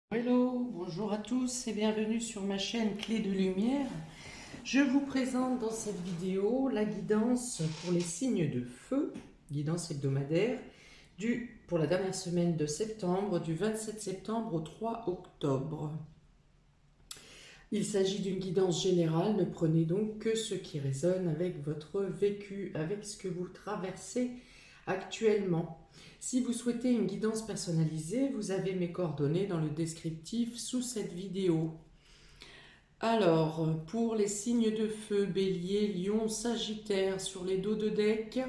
Hello, bonjour à tous et bienvenue sur ma chaîne Clé de Lumière. Je vous présente dans cette vidéo la guidance pour les signes de feu, guidance hebdomadaire, pour la dernière semaine de septembre, du 27 septembre au 3 octobre. Il s'agit d'une guidance générale, ne prenez donc que ce qui résonne avec votre vécu, avec ce que vous traversez actuellement. Si vous souhaitez une guidance personnalisée, vous avez mes coordonnées dans le descriptif sous cette vidéo. Alors, pour les signes de feu, Bélier, Lion, Sagittaire, sur les dos de deck,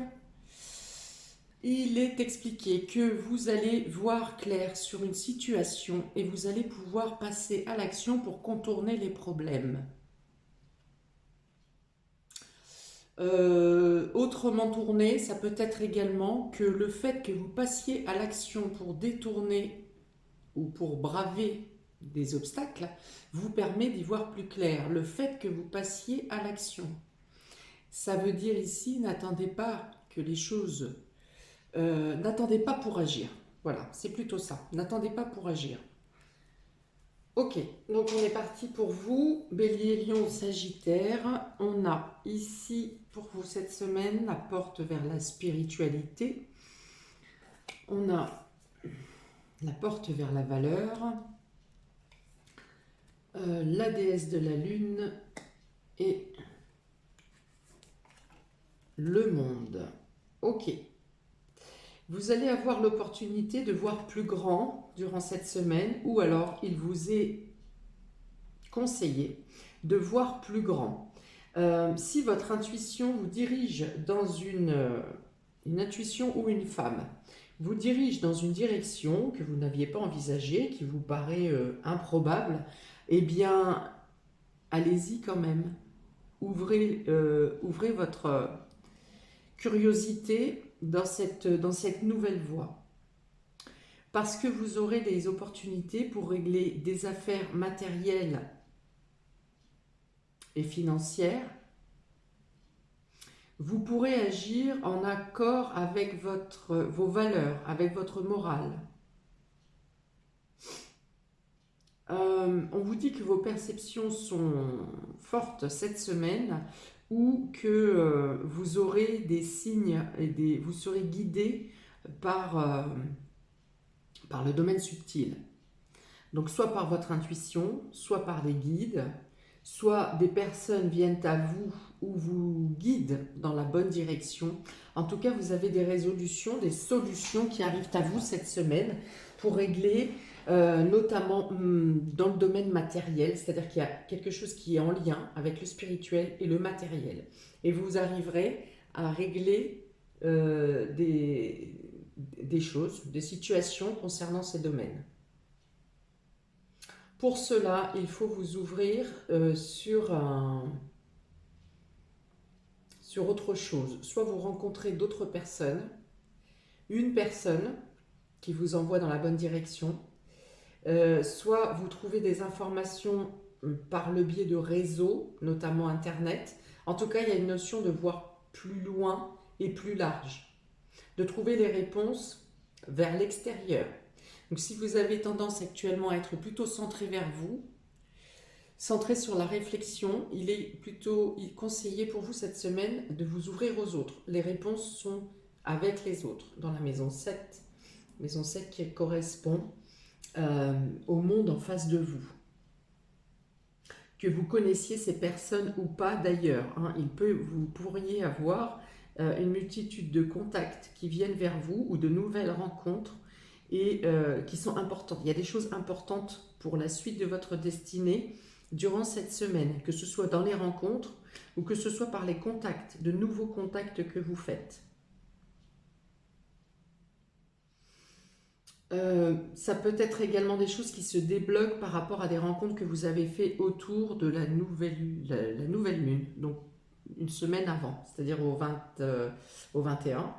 il est expliqué que vous allez voir clair sur une situation et vous allez pouvoir passer à l'action pour contourner les problèmes. Autrement tourné, ça peut être également que le fait que vous passiez à l'action pour détourner ou pour braver des obstacles vous permet d'y voir plus clair. Le fait que vous passiez à l'action, ça veut dire ici, n'attendez pas que les choses... n'attendez pas pour agir. Voilà, c'est plutôt ça. N'attendez pas pour agir. Ok, donc on est parti pour vous, Bélier, Lion, Sagittaire. On a ici pour vous cette semaine la porte vers la spiritualité. On a la porte vers la valeur, la déesse de la lune et le monde. Ok, vous allez avoir l'opportunité de voir plus grand durant cette semaine, ou alors il vous est conseillé de voir plus grand. Si votre intuition vous dirige dans une intuition ou une femme vous dirige dans une direction que vous n'aviez pas envisagée, qui vous paraît improbable, eh bien, allez-y quand même. Ouvrez votre curiosité dans cette nouvelle voie. Parce que vous aurez des opportunités pour régler des affaires matérielles et financières. Vous pourrez agir en accord avec vos valeurs, avec votre morale. On vous dit que vos perceptions sont fortes cette semaine, ou que vous aurez des signes et vous serez guidé par le domaine subtil. Donc soit par votre intuition, soit par des guides, soit des personnes viennent à vous ou vous guident dans la bonne direction. En tout cas, vous avez des résolutions, des solutions qui arrivent à vous cette semaine pour régler, notamment dans le domaine matériel, c'est-à-dire qu'il y a quelque chose qui est en lien avec le spirituel et le matériel. Et vous arriverez à régler des choses, des situations concernant ces domaines. Pour cela, il faut vous ouvrir sur autre chose. Soit vous rencontrez d'autres personnes, une personne qui vous envoie dans la bonne direction, soit vous trouvez des informations par le biais de réseaux, notamment Internet. En tout cas, il y a une notion de voir plus loin et plus large, de trouver des réponses vers l'extérieur. Donc si vous avez tendance actuellement à être plutôt centré vers vous, centré sur la réflexion, il est plutôt conseillé pour vous cette semaine de vous ouvrir aux autres. Les réponses sont avec les autres, dans la maison 7. Maison 7 qui correspond au monde en face de vous. Que vous connaissiez ces personnes ou pas d'ailleurs, hein, vous pourriez avoir une multitude de contacts qui viennent vers vous ou de nouvelles rencontres et qui sont importantes. Il y a des choses importantes pour la suite de votre destinée durant cette semaine, que ce soit dans les rencontres ou que ce soit par les contacts, de nouveaux contacts que vous faites. Ça peut être également des choses qui se débloquent par rapport à des rencontres que vous avez fait autour de la nouvelle lune, donc une semaine avant, c'est-à-dire au 21,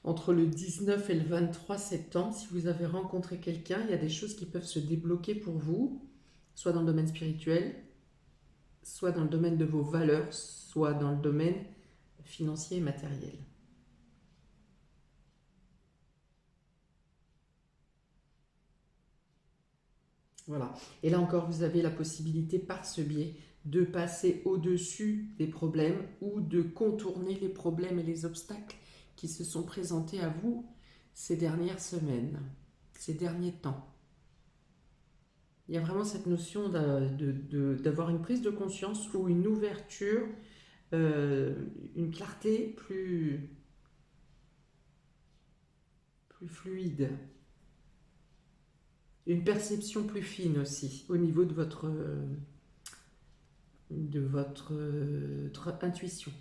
entre le 19 et le 23 septembre. Si vous avez rencontré quelqu'un, il y a des choses qui peuvent se débloquer pour vous, soit dans le domaine spirituel, soit dans le domaine de vos valeurs, soit dans le domaine financier et matériel. Voilà. Et là encore, vous avez la possibilité par ce biais de passer au-dessus des problèmes ou de contourner les problèmes et les obstacles qui se sont présentés à vous ces dernières semaines, ces derniers temps. Il y a vraiment cette notion d'avoir une prise de conscience ou une ouverture, une clarté plus fluide, une perception plus fine aussi au niveau de votre intuition.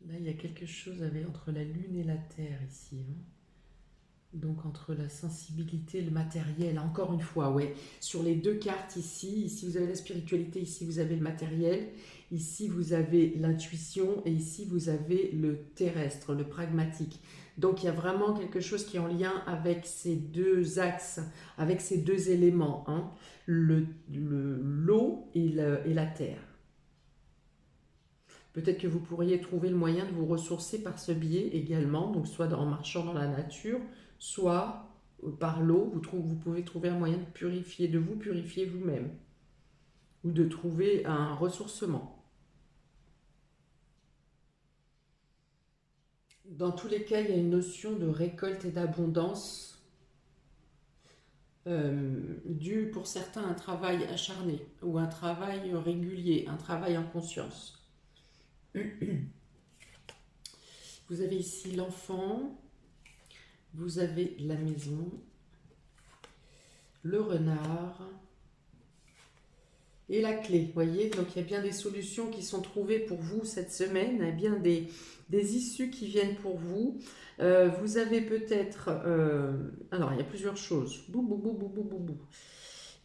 Là, il y a quelque chose entre la Lune et la Terre ici, hein. Donc entre la sensibilité et le matériel, encore une fois, ouais. Sur les deux cartes ici vous avez la spiritualité, ici vous avez le matériel, ici vous avez l'intuition et ici vous avez le terrestre, le pragmatique. Donc il y a vraiment quelque chose qui est en lien avec ces deux axes, avec ces deux éléments, hein, l'eau et la terre. Peut-être que vous pourriez trouver le moyen de vous ressourcer par ce biais également, donc soit en marchant dans la nature, soit par l'eau, vous pouvez trouver un moyen de vous purifier vous-même, ou de trouver un ressourcement. Dans tous les cas, il y a une notion de récolte et d'abondance due pour certains à un travail acharné, ou un travail régulier, un travail en conscience. Vous avez ici l'enfant, vous avez la maison, le renard et la clé. Voyez, donc il y a bien des solutions qui sont trouvées pour vous cette semaine, il y a bien des issues qui viennent pour vous. Vous avez peut-être... alors, il y a plusieurs choses.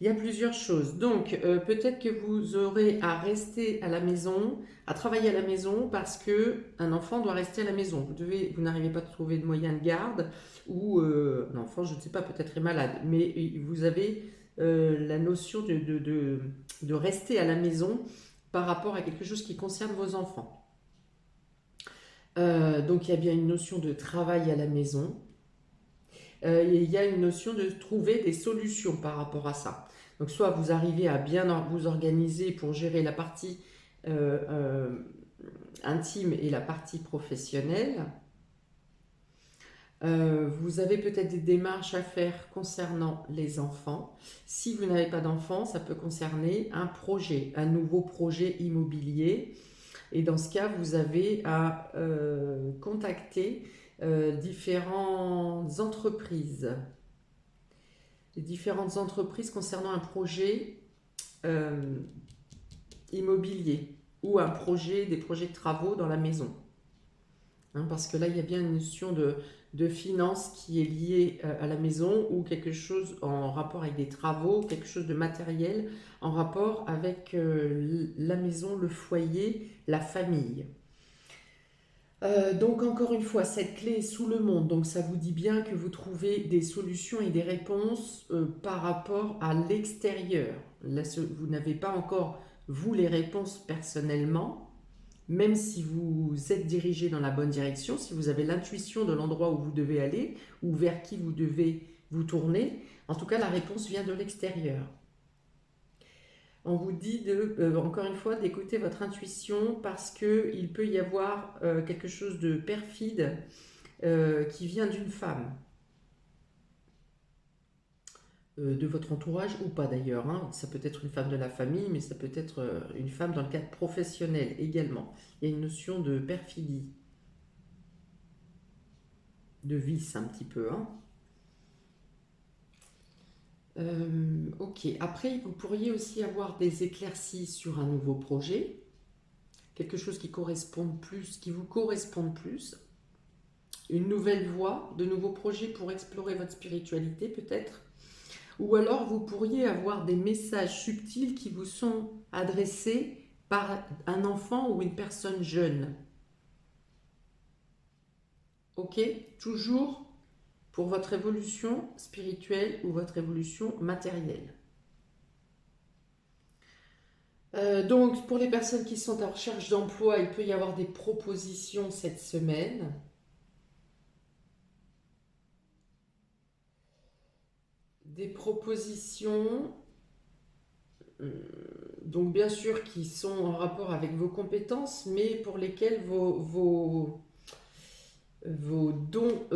Il y a plusieurs choses. Donc, peut-être que vous aurez à rester à la maison, à travailler à la maison parce que un enfant doit rester à la maison. Vous n'arrivez pas à trouver de moyen de garde ou un enfant, je ne sais pas, peut-être est malade. Mais vous avez la notion de rester à la maison par rapport à quelque chose qui concerne vos enfants. Donc, il y a bien une notion de travail à la maison. Il y a une notion de trouver des solutions par rapport à ça. Donc soit vous arrivez à bien vous organiser pour gérer la partie intime et la partie professionnelle. Vous avez peut-être des démarches à faire concernant les enfants. Si vous n'avez pas d'enfants, ça peut concerner un projet, un nouveau projet immobilier. Et dans ce cas, vous avez à contacter différentes entreprises concernant un projet immobilier ou des projets de travaux dans la maison. Hein, parce que là, il y a bien une notion de finance qui est liée à la maison ou quelque chose en rapport avec des travaux, quelque chose de matériel en rapport avec la maison, le foyer, la famille. Donc encore une fois, cette clé est sous le monde, donc ça vous dit bien que vous trouvez des solutions et des réponses par rapport à l'extérieur. Là, vous n'avez pas encore, vous, les réponses personnellement, même si vous êtes dirigé dans la bonne direction, si vous avez l'intuition de l'endroit où vous devez aller, ou vers qui vous devez vous tourner, en tout cas la réponse vient de l'extérieur. On vous dit encore une fois d'écouter votre intuition parce qu'il peut y avoir quelque chose de perfide qui vient d'une femme, de votre entourage ou pas d'ailleurs, hein. Ça peut être une femme de la famille, mais ça peut être une femme dans le cadre professionnel également. Il y a une notion de perfidie, de vice un petit peu, hein. Ok, après vous pourriez aussi avoir des éclaircies sur un nouveau projet, quelque chose qui vous corresponde plus, une nouvelle voie, de nouveaux projets pour explorer votre spiritualité peut-être, ou alors vous pourriez avoir des messages subtils qui vous sont adressés par un enfant ou une personne jeune. Ok, toujours pour votre évolution spirituelle ou votre évolution matérielle. Donc, pour les personnes qui sont en recherche d'emploi, il peut y avoir des propositions cette semaine. des propositions, donc bien sûr qui sont en rapport avec vos compétences, mais pour lesquelles vos dons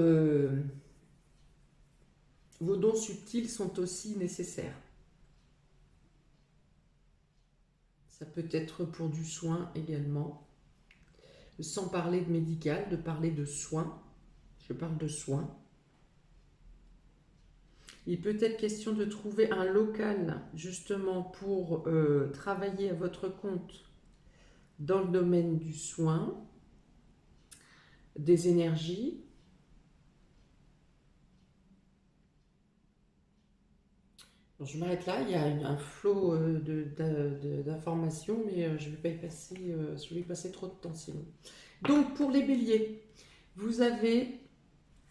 subtils sont aussi nécessaires. Ça peut être pour du soin également, sans parler de médical, de parler de soins. Je parle de soins. Il peut être question de trouver un local justement pour travailler à votre compte dans le domaine du soin, des énergies. Bon, je m'arrête là, il y a un flot d'informations, mais je ne vais pas je vais y passer trop de temps sinon. Donc pour les béliers, vous avez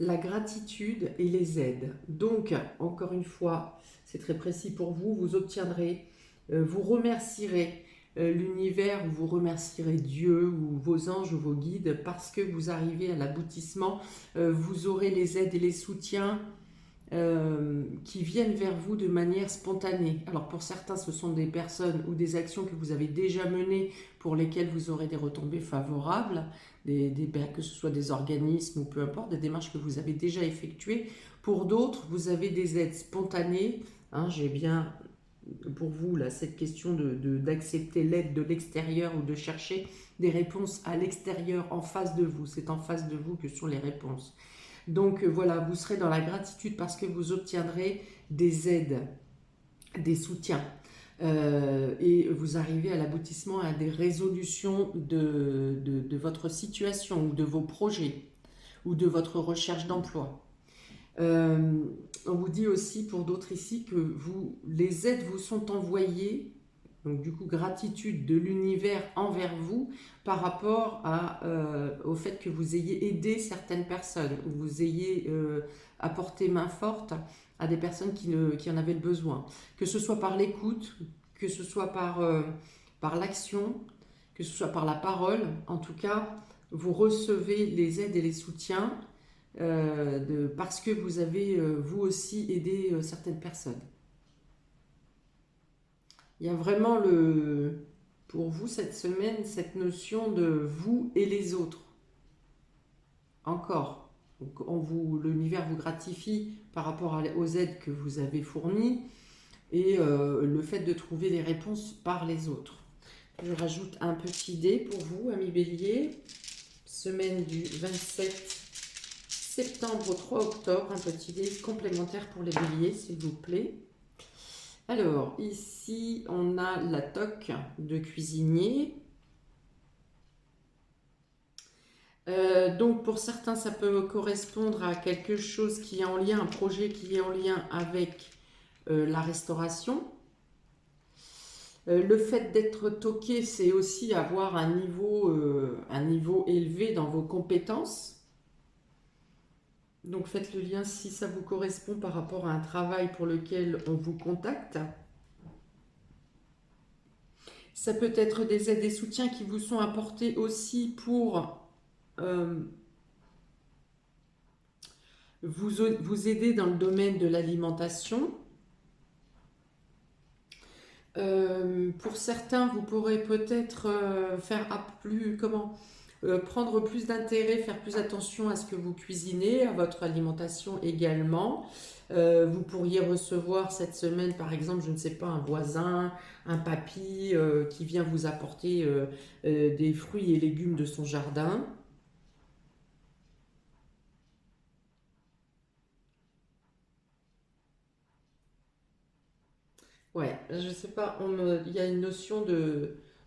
la gratitude et les aides. Donc, encore une fois, c'est très précis pour vous, vous obtiendrez, vous remercierez l'univers, ou vous remercierez Dieu, ou vos anges, ou vos guides, parce que vous arrivez à l'aboutissement, vous aurez les aides et les soutiens qui viennent vers vous de manière spontanée. Alors pour certains, ce sont des personnes ou des actions que vous avez déjà menées pour lesquelles vous aurez des retombées favorables, que ce soit des organismes ou peu importe, des démarches que vous avez déjà effectuées. Pour d'autres, vous avez des aides spontanées. Hein, j'ai bien pour vous là, cette question d'accepter l'aide de l'extérieur ou de chercher des réponses à l'extérieur en face de vous. C'est en face de vous que sont les réponses. Donc voilà, vous serez dans la gratitude parce que vous obtiendrez des aides, des soutiens. Et vous arrivez à l'aboutissement, à des résolutions de votre situation ou de vos projets ou de votre recherche d'emploi. On vous dit aussi pour d'autres ici que les aides vous sont envoyées, donc du coup gratitude de l'univers envers vous par rapport au fait que vous ayez aidé certaines personnes, ou vous ayez apporté main forte à des personnes qui en avaient le besoin. Que ce soit par l'écoute, que ce soit par l'action, que ce soit par la parole, en tout cas, vous recevez les aides et les soutiens parce que vous avez vous aussi aidé certaines personnes. Il y a vraiment pour vous cette semaine cette notion de vous et les autres. Encore. L'univers vous gratifie par rapport aux aides que vous avez fournies et le fait de trouver les réponses par les autres. Je rajoute un petit dé pour vous, amis bélier. Semaine du 27 septembre au 3 octobre, un petit dé complémentaire pour les béliers, s'il vous plaît. Alors, ici, on a la toque de cuisinier. Donc, pour certains, ça peut correspondre à quelque chose qui est en lien, un projet qui est en lien avec la restauration. Le fait d'être toqué, c'est aussi avoir un niveau élevé dans vos compétences. Donc faites le lien si ça vous correspond par rapport à un travail pour lequel on vous contacte. Ça peut être des aides et soutiens qui vous sont apportés aussi pour vous aider dans le domaine de l'alimentation. Pour certains, vous pourrez peut-être prendre plus d'intérêt, faire plus attention à ce que vous cuisinez, à votre alimentation également. Vous pourriez recevoir cette semaine, par exemple, je ne sais pas, un voisin, un papy qui vient vous apporter des fruits et légumes de son jardin. Ouais, je sais pas, il y a une notion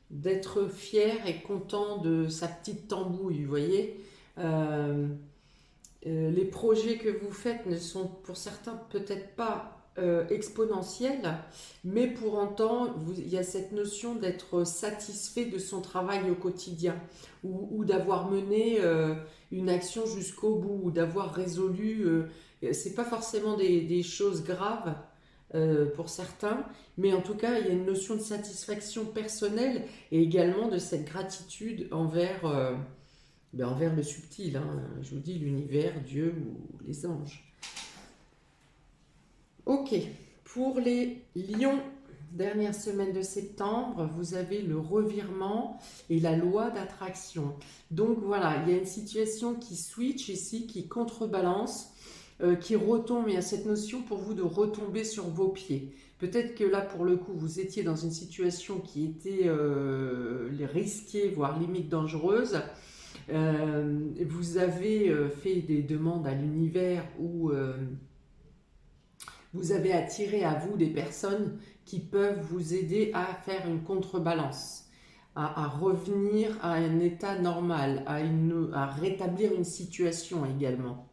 d'être fier et content de sa petite tambouille, vous voyez. Euh, les projets que vous faites ne sont pour certains peut-être pas exponentiels, mais pour autant, il y a cette notion d'être satisfait de son travail au quotidien ou d'avoir mené une action jusqu'au bout ou d'avoir résolu. C'est pas forcément des choses graves pour certains, mais en tout cas, il y a une notion de satisfaction personnelle et également de cette gratitude envers le subtil, hein. Je vous dis l'univers, Dieu ou les anges. Ok, pour les lions, dernière semaine de septembre, vous avez le revirement et la loi d'attraction. Donc voilà, il y a une situation qui switch ici, qui contrebalance, qui retombe. Il y a cette notion pour vous de retomber sur vos pieds. Peut-être que là, pour le coup, vous étiez dans une situation qui était risquée, voire limite dangereuse. Vous avez fait des demandes à l'univers ou vous avez attiré à vous des personnes qui peuvent vous aider à faire une contrebalance, à revenir à un état normal, à rétablir une situation également.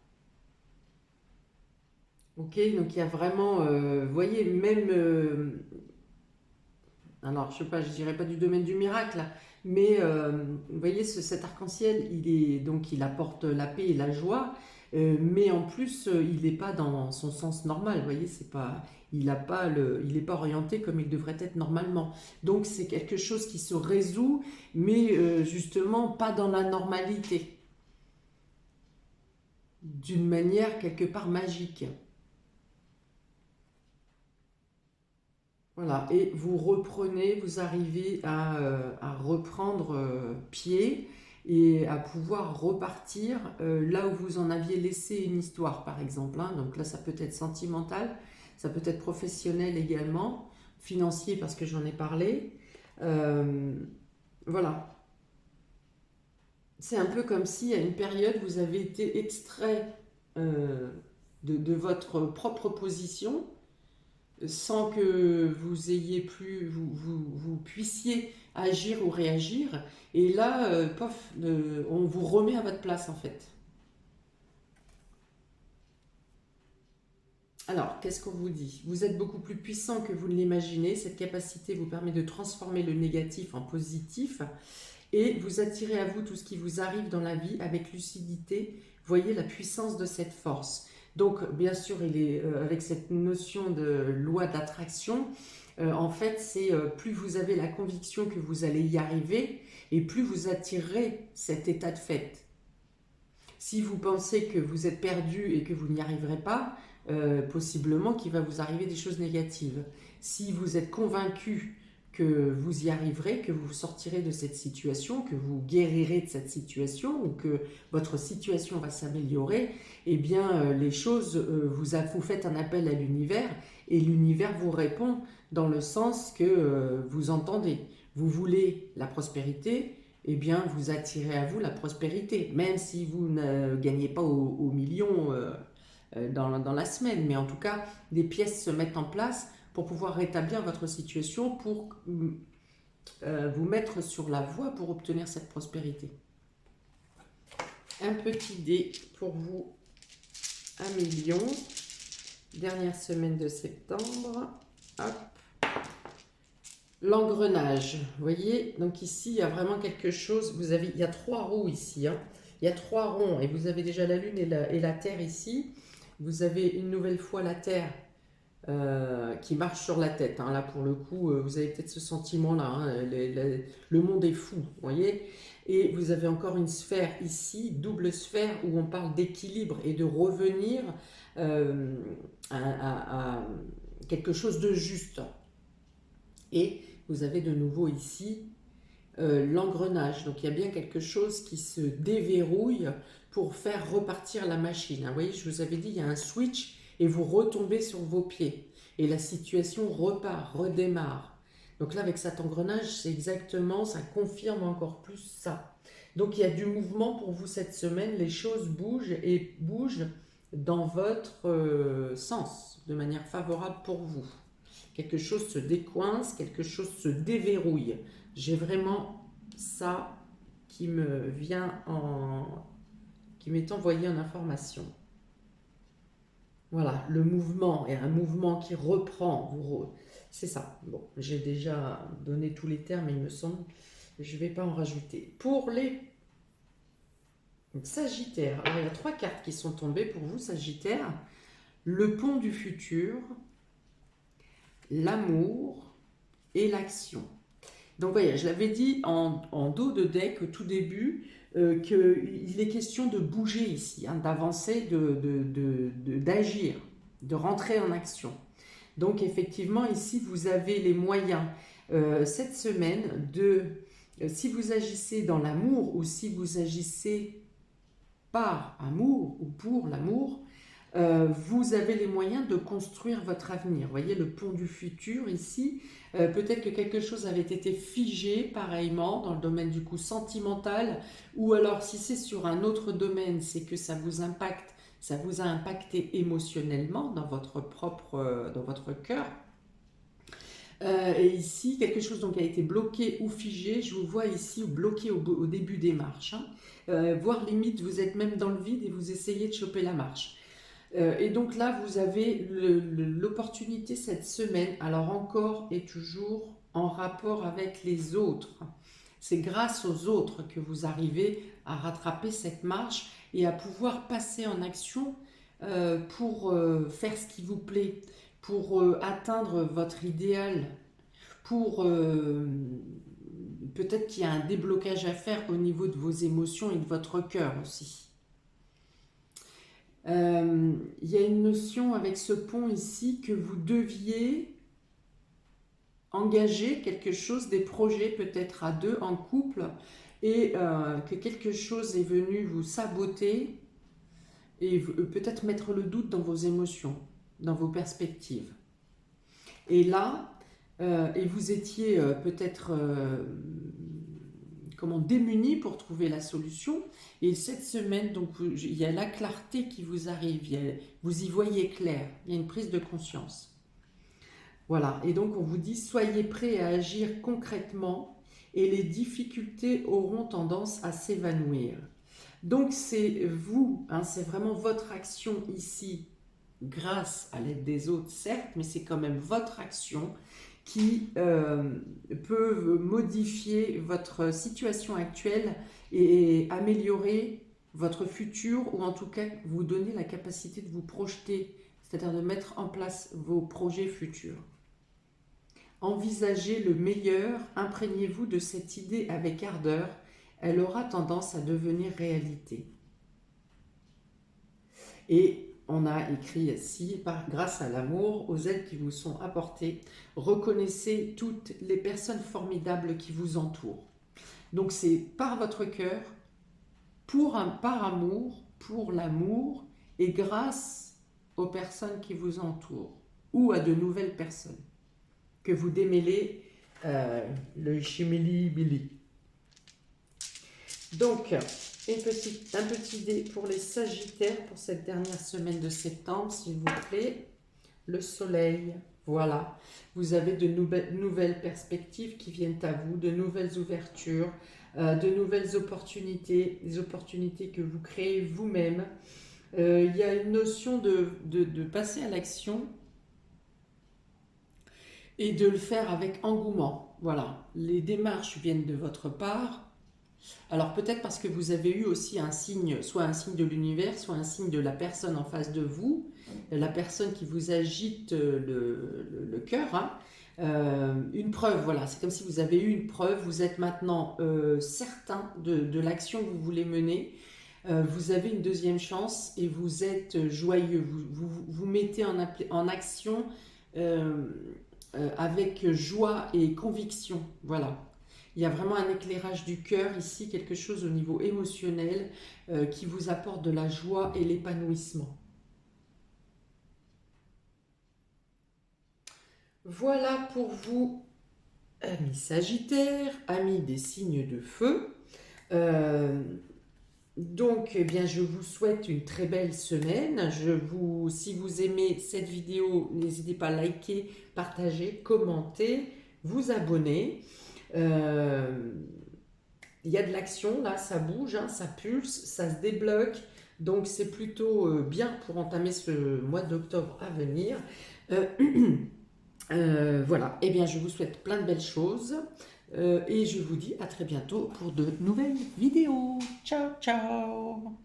Ok, donc il y a vraiment, vous voyez, même, alors je sais pas, je dirais pas du domaine du miracle, mais vous voyez, cet arc-en-ciel, il apporte la paix et la joie, mais en plus, il n'est pas dans son sens normal. Vous voyez, c'est pas, il n'est pas orienté comme il devrait être normalement. Donc c'est quelque chose qui se résout, mais justement pas dans la normalité, d'une manière quelque part magique. Voilà, et vous reprenez, vous arrivez à reprendre pied et à pouvoir repartir là où vous en aviez laissé une histoire, par exemple, hein. Donc là, ça peut être sentimental, ça peut être professionnel également, financier parce que j'en ai parlé. Euh, voilà, c'est un peu comme si à une période, vous avez été extrait euh, de votre propre position sans que vous ayez plus, vous puissiez agir ou réagir. Et là, pof, on vous remet à votre place en fait. Alors, qu'est-ce qu'on vous dit? Vous êtes beaucoup plus puissant que vous ne l'imaginez. Cette capacité vous permet de transformer le négatif en positif et vous attirez à vous tout ce qui vous arrive dans la vie avec lucidité. Voyez la puissance de cette force. Donc, bien sûr, il est avec cette notion de loi d'attraction. En fait, c'est plus vous avez la conviction que vous allez y arriver et plus vous attirerez cet état de fait. Si vous pensez que vous êtes perdu et que vous n'y arriverez pas, possiblement qu'il va vous arriver des choses négatives. Si vous êtes convaincu que vous y arriverez, que vous sortirez de cette situation, que vous guérirez de cette situation ou que votre situation va s'améliorer, eh bien les choses, vous faites un appel à l'univers et l'univers vous répond dans le sens que vous entendez. Vous voulez la prospérité, eh bien vous attirez à vous la prospérité, même si vous ne gagnez pas au million dans la semaine, mais en tout cas, des pièces se mettent en place pour pouvoir rétablir votre situation, pour vous mettre sur la voie pour obtenir cette prospérité. Un petit dé pour vous, 1 million, dernière semaine de septembre, hop, l'engrenage, vous voyez, donc ici, il y a vraiment quelque chose, il y a 3 roues ici, hein. Il y a 3 ronds, et vous avez déjà la Lune et la Terre ici. Vous avez une nouvelle fois la Terre qui marche sur la tête, hein. Là, pour le coup, vous avez peut-être ce sentiment-là, hein. Le monde est fou, vous voyez. Et vous avez encore une sphère ici, double sphère, où on parle d'équilibre et de revenir à quelque chose de juste. Et vous avez de nouveau ici l'engrenage. Donc il y a bien quelque chose qui se déverrouille pour faire repartir la machine. Vous voyez, je vous avais dit, il y a un switch et vous retombez sur vos pieds. Et la situation repart, redémarre. Donc là, avec cet engrenage, c'est exactement, ça confirme encore plus ça. Donc il y a du mouvement pour vous cette semaine, les choses bougent et bougent dans votre sens, de manière favorable pour vous. Quelque chose se décoince, quelque chose se déverrouille. J'ai vraiment ça qui me vient qui m'est envoyé en information. Voilà, le mouvement est un mouvement qui reprend. C'est ça. Bon, j'ai déjà donné tous les termes, il me semble. Je ne vais pas en rajouter. Pour les Sagittaires, alors il y a 3 cartes qui sont tombées pour vous, Sagittaires. Le pont du futur, l'amour et l'action. Donc voyez, je l'avais dit en dos de deck au tout début qu'il est question de bouger ici, hein, d'avancer, d'agir, de rentrer en action. Donc effectivement, ici, vous avez les moyens cette semaine de, si vous agissez dans l'amour ou si vous agissez par amour ou pour l'amour, vous avez les moyens de construire votre avenir. Vous voyez le pont du futur ici. Peut-être que quelque chose avait été figé pareillement dans le domaine du coup sentimental, ou alors si c'est sur un autre domaine, c'est que ça vous impacte, ça vous a impacté émotionnellement dans votre propre, dans votre cœur. Et ici, quelque chose donc a été bloqué ou figé, je vous vois ici bloqué au début des marches. Hein. Voire limite, vous êtes même dans le vide et vous essayez de choper la marche. Et donc là, vous avez l'opportunité cette semaine, alors encore et toujours en rapport avec les autres. C'est grâce aux autres que vous arrivez à rattraper cette marche et à pouvoir passer en action pour faire ce qui vous plaît, pour atteindre votre idéal, pour peut-être qu'il y a un déblocage à faire au niveau de vos émotions et de votre cœur aussi. Il y a une notion avec ce pont ici que vous deviez engager quelque chose, des projets peut-être à deux en couple, et que quelque chose est venu vous saboter et peut-être mettre le doute dans vos émotions, dans vos perspectives. Et là, et vous étiez peut-être démunis pour trouver la solution. Et cette semaine, donc, il y a la clarté qui vous arrive, vous y voyez clair, il y a une prise de conscience. Voilà, et donc on vous dit, soyez prêts à agir concrètement et les difficultés auront tendance à s'évanouir. Donc c'est vous, hein, c'est vraiment votre action ici, grâce à l'aide des autres, certes, mais c'est quand même votre action qui peuvent modifier votre situation actuelle et améliorer votre futur, ou en tout cas vous donner la capacité de vous projeter, c'est-à-dire de mettre en place vos projets futurs. Envisagez le meilleur, imprégnez-vous de cette idée avec ardeur, elle aura tendance à devenir réalité. Et on a écrit ici, grâce à l'amour, aux aides qui vous sont apportées, reconnaissez toutes les personnes formidables qui vous entourent. Donc c'est par votre cœur, par amour, pour l'amour, et grâce aux personnes qui vous entourent, ou à de nouvelles personnes, que vous démêlez le chimili-bili. Donc, un petit dé pour les Sagittaires pour cette dernière semaine de septembre, s'il vous plaît. Le soleil, voilà. Vous avez de nouvelles perspectives qui viennent à vous, de nouvelles ouvertures, de nouvelles opportunités, des opportunités que vous créez vous-même. Il y a une notion de passer à l'action et de le faire avec engouement. Voilà, les démarches viennent de votre part. Alors peut-être parce que vous avez eu aussi un signe, soit un signe de l'univers, soit un signe de la personne en face de vous, la personne qui vous agite le cœur, hein. Une preuve, voilà, c'est comme si vous avez eu une preuve, vous êtes maintenant certain de l'action que vous voulez mener, vous avez une deuxième chance et vous êtes joyeux, vous mettez en action avec joie et conviction, voilà. Il y a vraiment un éclairage du cœur ici, quelque chose au niveau émotionnel qui vous apporte de la joie et l'épanouissement. Voilà pour vous, amis Sagittaires, amis des signes de feu. Donc, eh bien, je vous souhaite une très belle semaine. Si vous aimez cette vidéo, n'hésitez pas à liker, partager, commenter, vous abonner. Il y a de l'action, là, ça bouge, hein, ça pulse, ça se débloque. Donc, c'est plutôt bien pour entamer ce mois d'octobre à venir. Voilà, eh bien, je vous souhaite plein de belles choses. Et je vous dis à très bientôt pour de nouvelles vidéos. Ciao, ciao!